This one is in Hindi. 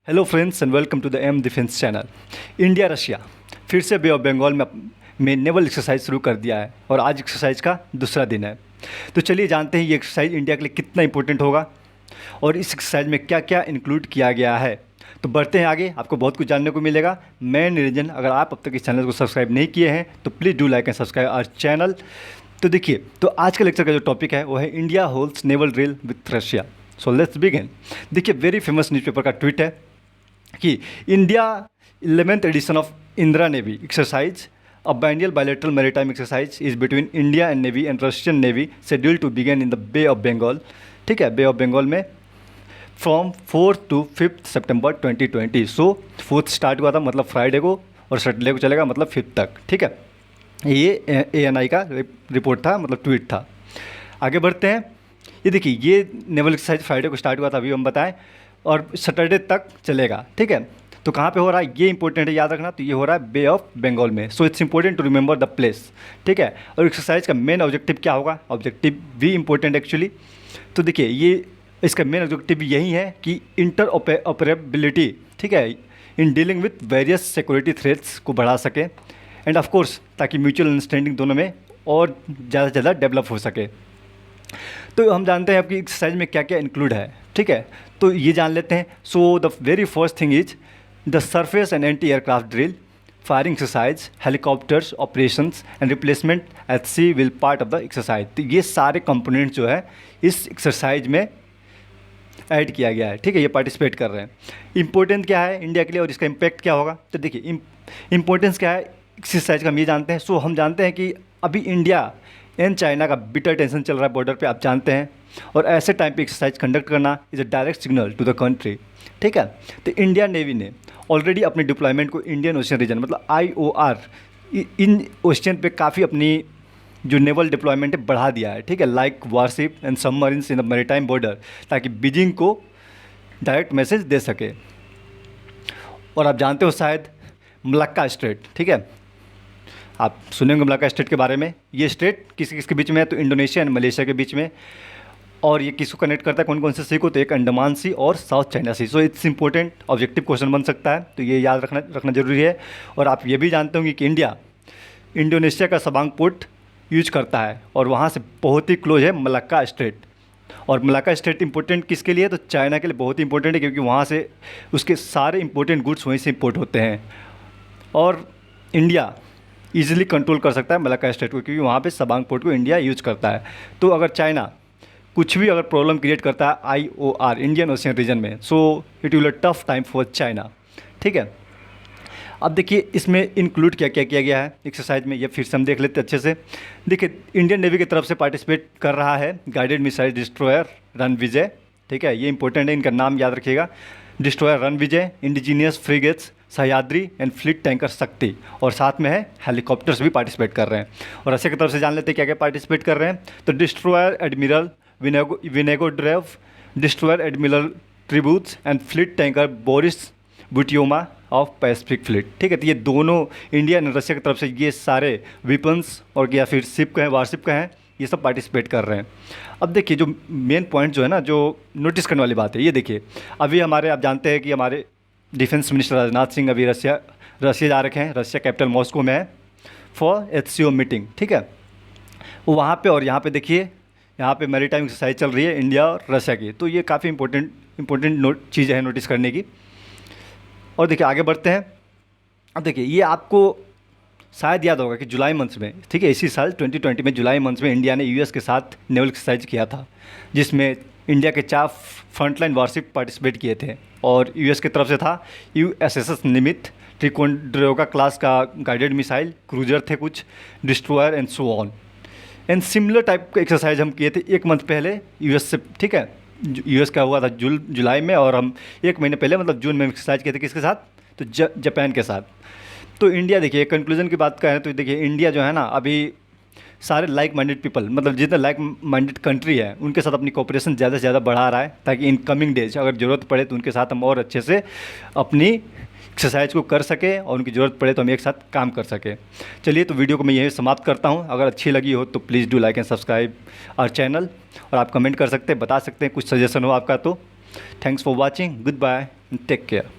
Hello friends and welcome to the M defence channel. India Russia फिर से बे ऑफ बंगाल में नेवल एक्सरसाइज शुरू कर दिया है और आज एक्सरसाइज का दूसरा दिन है। तो चलिए जानते हैं ये एक्सरसाइज इंडिया के लिए कितना इंपॉर्टेंट होगा और इस एक्सरसाइज में क्या क्या इंक्लूड किया गया है। तो बढ़ते हैं आगे, आपको बहुत कुछ जानने को मिलेगा। मैं निरंजन, अगर आप अब तक इस चैनल को सब्सक्राइब नहीं किए हैं तो please do like and subscribe our channel. तो देखिए, तो आज के लेक्चर का जो टॉपिक है वो है India holds naval drill with Russia. So let's begin. देखिए, वेरी फेमस न्यूज़पेपर का ट्वीट है कि India 11th edition of Indra navy exercise, a biennial bilateral maritime exercise is between India and navy and Russian navy scheduled to begin in the Bay of Bengal. ठीक है, बे ऑफ बंगाल में फ्रॉम 4 to 5 सितंबर 2020। सो 4th स्टार्ट हुआ था मतलब फ्राइडे को और सैटरडे को चलेगा मतलब 5th तक। ठीक है, ये ANI का रिपोर्ट था, मतलब ट्वीट था। आगे बढ़ते हैं। ये देखिए, ये नेवल एक्सरसाइज फ्राइडे को स्टार्ट हुआ था, अभी हम बताएं, और सैटरडे तक चलेगा। ठीक है, तो कहाँ पे हो रहा है ये इंपॉर्टेंट है, याद रखना। तो ये हो रहा है बे ऑफ बंगाल में। So it's important to remember the place. ठीक है, और एक्सरसाइज का मेन ऑब्जेक्टिव क्या होगा, ऑब्जेक्टिव भी इंपॉर्टेंट एक्चुअली। तो देखिए, ये इसका मेन ऑब्जेक्टिव यही है कि इंटर ऑपरेबिलिटी, ठीक है, in dealing with various security threats को बढ़ा सके एंड ऑफ कोर्स ताकि म्यूचुअल अंडरस्टैंडिंग दोनों में और ज़्यादा से ज़्यादा डेवलप हो सके। तो हम जानते हैं आपकी एक्सरसाइज में क्या क्या इंक्लूड है। ठीक है, तो ये जान लेते हैं। So the very first thing is the surface and anti aircraft drill, firing exercise, helicopters operations and replacement at sea will part of the exercise. तो ये सारे कंपोनेंट जो है इस एक्सरसाइज में ऐड किया गया है। ठीक है, ये पार्टिसिपेट कर रहे हैं। इंपॉर्टेंट क्या है इंडिया के लिए और इसका इम्पैक्ट क्या होगा। तो देखिए, इंपॉर्टेंस क्या है एक्सरसाइज का हम ये जानते हैं। सो हम जानते हैं कि अभी इंडिया एंड चाइना का बिटर टेंशन चल रहा है बॉर्डर पे, आप जानते हैं, और ऐसे टाइम पे एक्सरसाइज कंडक्ट करना is a direct signal to the country. ठीक है, तो इंडियन नेवी ने ऑलरेडी अपने डिप्लॉयमेंट को इंडियन ओशियन रीजन मतलब IOR इन ओशियन पे काफ़ी अपनी जो नेवल डिप्लॉयमेंट है बढ़ा दिया है। ठीक है, like warship and submarines in the maritime border, ताकि बीजिंग को डायरेक्ट मैसेज दे सके। और आप जानते हो शायद मलक्का स्ट्रेट, ठीक है, आप सुनेंगे मलक्का स्टेट के बारे में। ये स्टेट किसके बीच में है, तो इंडोनेशिया एंड मलेशिया के बीच में। और ये किसको कनेक्ट करता है, कौन कौन से सी को, तो एक अंडमान सी और south China sea. So it's important objective question बन सकता है, तो ये याद रखना जरूरी है। और आप ये भी जानते होंगे कि इंडिया इंडोनेशिया का सबांग पोर्ट यूज करता है और वहाँ से बहुत ही क्लोज है मलक्का स्टेट। और मलक्का स्टेट इंपॉर्टेंट किसके लिए, तो चाइना के लिए बहुत ही इंपॉर्टेंट है, क्योंकि वहाँ से उसके सारे इंपॉर्टेंट गुड्स वहीं से इम्पोर्ट होते हैं। और इंडिया ईजिली कंट्रोल कर सकता है मलक्का स्टेट को, क्योंकि वहाँ पे सबांग पोर्ट को इंडिया यूज करता है। तो अगर चाइना कुछ भी अगर प्रॉब्लम क्रिएट करता है IOR इंडियन ओशियन रीजन में, so it will a tough time for China. ठीक है, अब देखिए इसमें इंक्लूड क्या क्या किया गया है एक्सरसाइज में, ये फिर से हम देख लेते हैं अच्छे से। देखिए, इंडियन नेवी की तरफ से पार्टिसिपेट कर रहा है गाइडेड मिसाइल डिस्ट्रॉयर रणविजय। ठीक है, ये इंपॉर्टेंट है, इनका नाम याद रखिएगा। Destroyer Ranvijay, indigenous frigates Sahyadri and fleet tanker शक्ति, और साथ में है हेलीकॉप्टर्स भी पार्टिसिपेट कर रहे हैं। और रशिया की तरफ से जान लेते हैं क्या क्या पार्टिसिपेट कर रहे हैं। तो destroyer Admiral Vinogradov, destroyer Admiral Tributs and fleet tanker Boris Butoma of Pacific fleet. ठीक है, तो ये दोनों इंडिया एंड रशिया की तरफ से ये सारे वेपन्स और या फिर शिप कहें, वारशिप कहें, ये सब पार्टिसिपेट कर रहे हैं। अब देखिए, जो मेन पॉइंट जो है ना, जो नोटिस करने वाली बात है, ये देखिए, अभी हमारे आप जानते हैं कि हमारे डिफेंस मिनिस्टर राजनाथ सिंह अभी रशिया जा रखे हैं। रशिया कैपिटल मॉस्को में है फॉर HCO मीटिंग। ठीक है, वो वहाँ पे, और यहाँ पे देखिए, यहाँ पे मैरीटाइम एक्सरसाइज चल रही है इंडिया और रशिया की। तो ये काफ़ी इंपॉर्टेंट चीज़ है नोटिस करने की। और देखिए आगे बढ़ते हैं। अब देखिए, ये आपको शायद याद होगा कि जुलाई मंथ में, ठीक है, इसी साल 2020 में जुलाई मंथ में इंडिया ने US के साथ नेवल एक्सरसाइज किया था, जिसमें इंडिया के 4 फ्रंटलाइन वारशिप पार्टिसिपेट किए थे। और US की तरफ से था USS निमित्त, ट्रिकोंड्रोगा क्लास का गाइडेड मिसाइल, क्रूजर थे कुछ, destroyer and so on. And similar type का एक्सरसाइज हम किए थे 1 मंथ पहले US से। ठीक है, US का हुआ था जुलाई में, और हम 1 महीने पहले मतलब जून में एक्सरसाइज किए थे किसके साथ, तो जापान के साथ। तो इंडिया देखिए, कंक्लूजन की बात करें तो देखिए, इंडिया जो है ना, अभी सारे लाइक माइंडेड पीपल, मतलब जितने लाइक माइंडेड कंट्री है उनके साथ अपनी कोऑपरेशन ज़्यादा से ज़्यादा बढ़ा रहा है, ताकि इन कमिंग डेज अगर ज़रूरत पड़े तो उनके साथ हम और अच्छे से अपनी एक्सरसाइज को कर सके और उनकी ज़रूरत पड़े तो हम एक साथ काम कर सके। चलिए, तो वीडियो को मैं यहीं समाप्त करता हूँ। अगर अच्छी लगी हो तो please do like and subscribe our channel, और आप कमेंट कर सकते हैं, बता सकते हैं कुछ सजेशन हो आपका तो। Thanks for watching, good bye, take care.